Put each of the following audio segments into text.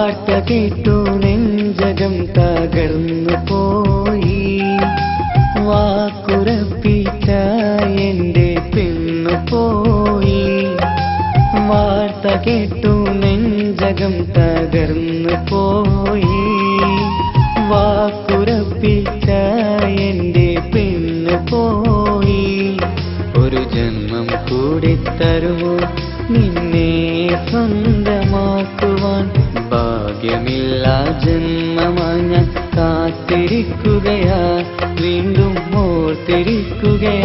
വാർത്ത കേട്ടു നെഞ്ചകം തകർന്നു പോയി. വാക്കുറപ്പിച്ച എന്റെ പെണ്ണു പോയി. വാർത്ത കേട്ടു നെഞ്ചകം തകർന്നു പോയി. വാക്കുറപ്പിച്ച എന്റെ പെണ്ണു പോയി. ഒരു ജന്മം കൂടി തരുമോ നിന്നെ സ്വന്തമാക്കുവാൻ? ഭാഗ്യമില്ല ജന്മമായി ഞാൻ കാത്തിരിക്കുകയാ, വീണ്ടും ഓർത്തിരിക്കുകയായി.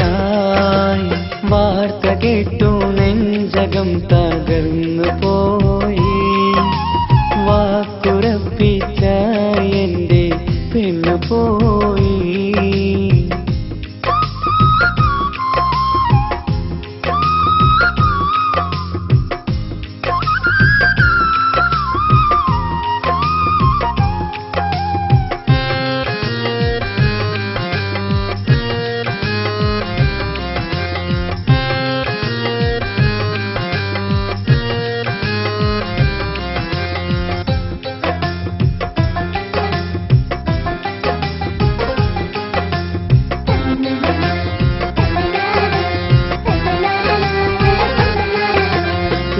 വാർത്ത കേട്ടു നെഞ്ചകം തകർന്നു പോയി. വാക്കുറപ്പിച്ച എന്റെ പെണ്ണു പോയി.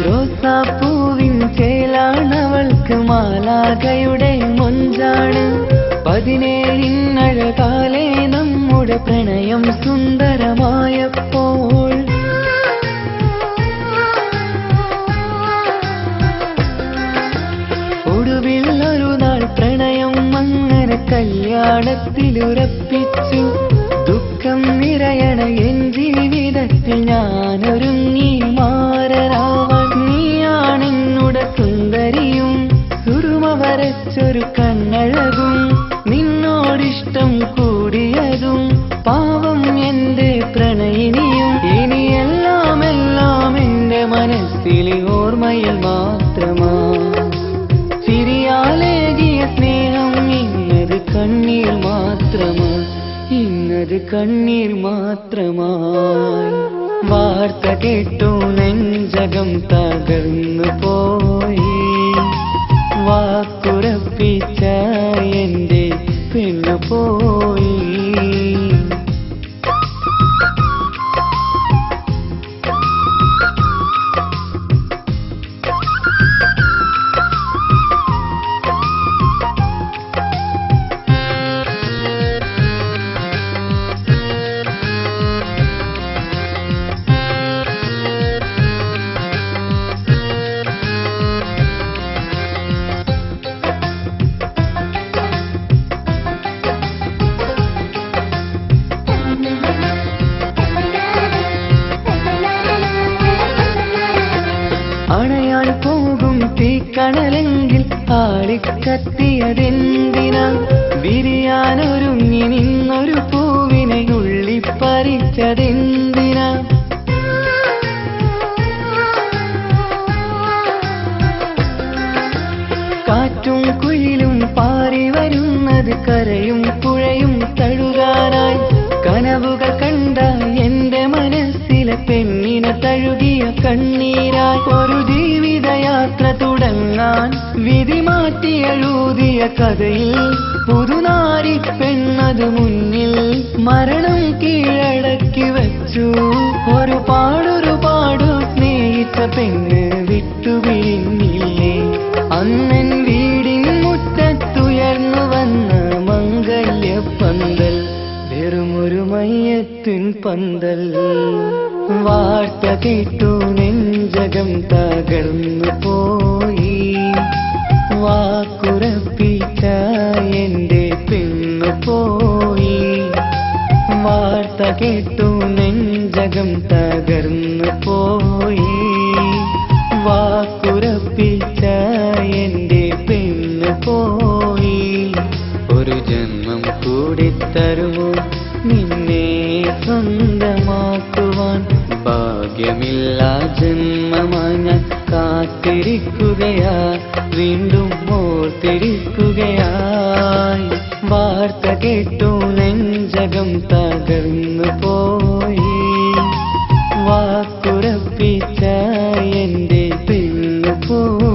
റോസാപ്പൂവിൻ ചേലാണവൾക്ക് മാലാഖയുടെ മൊഞ്ചാണ്. 17 നമ്മുടെ പ്രണയം സുന്ദരമായപ്പോൾ ഒടുവിൽ ഒരു നാൾ പ്രണയം അങ്ങനെ കല്യാണത്തിലുറപ്പിച്ചു. ദുഃഖം നിറയണ എൻ ജീവിതത്തിൽ ഞാനൊരുങ്ങി മാറരാവാൻ. നീയാണെന്നുടെ സുന്ദരിയും സുറുമ വരച്ചൊരു കണ്ണഴകും. നിന്നോടിഷ്ടം കൂടിയതും പാവം എന്റെ പ്രണയിനിയും. ഇനിയെല്ലാം എല്ലാം എന്റെ മനസ്സിലെ ഓർമ്മയിൽ മാത്രമാ. ചിരിയാലേകിയ സ്നേഹം ഇന്നത് കണ്ണീർ മാത്രമാ, ഇന്നത് കണ്ണീർ മാത്രമായി. വാർത്ത കേട്ടു നെഞ്ചകം തകർന്നു പോയി. വാക്കുറപ്പിച്ച എന്റെ പെണ്ണു പോയി. അണയാൻ പോകും തീക്കണലെങ്കിൽ ആളിക്കത്തിയതെന്തിനാ? വിരിയാനൊരുങ്ങി നിന്നൊരു പൂവിനെ ഉള്ളിപ്പറിച്ചതെന്തിനാ? കാറ്റും കുയിലും പാറി വരുന്നത് കരയും പുഴയും തഴുകാനായി. കനവുകൾ കണ്ട എന്റെ മനസ്സിലെ പെണ്ണിനെ തഴുകിയ കണ്ണീരായി. ഒരു ജീവിതയാത്ര തുടങ്ങാൻ വിധി മാറ്റി എഴുതിയ കഥയിൽ പുതുനാരി പെണ്ണത് മുന്നിൽ മരണം കീഴടക്കി വെച്ചു. ഒരുപാടൊരുപാടു സ്നേഹിച്ച പെണ്ണ് വിട്ടുപിരിഞ്ഞില്ലേ? അന്നൻ വീടിൻ മുറ്റത്തുയർന്നു വന്ന മംഗല്യപ്പന്തൽ വെറുമൊരു മയ്യത്തിൻ പന്തൽ. വാർത്ത കേട്ടു നെഞ്ചകം തകർന്നു പോയി. വാക്കുറപ്പിച്ച എന്റെ പെണ്ണു പോയി. വാർത്ത കേട്ടു നെഞ്ചകം തകർന്നു പോയി. വാക്കുറപ്പിച്ച എന്റെ പെണ്ണു പോയി. ഒരു ജന്മം കൂടി തരുമോ നിന്നെ സ്വന്തമാക്കുവാൻ? ഭാഗ്യമില്ല ജന്മമായി ഞാൻ കാത്തിരിക്കുകയാ, വീണ്ടും ഓർത്തിരിക്കുകയായി. വാർത്ത കേട്ടു നെഞ്ചകം തകർന്നു പോയി. വാക്കുറപ്പിച്ച എന്റെ പെണ്ണു പോയി.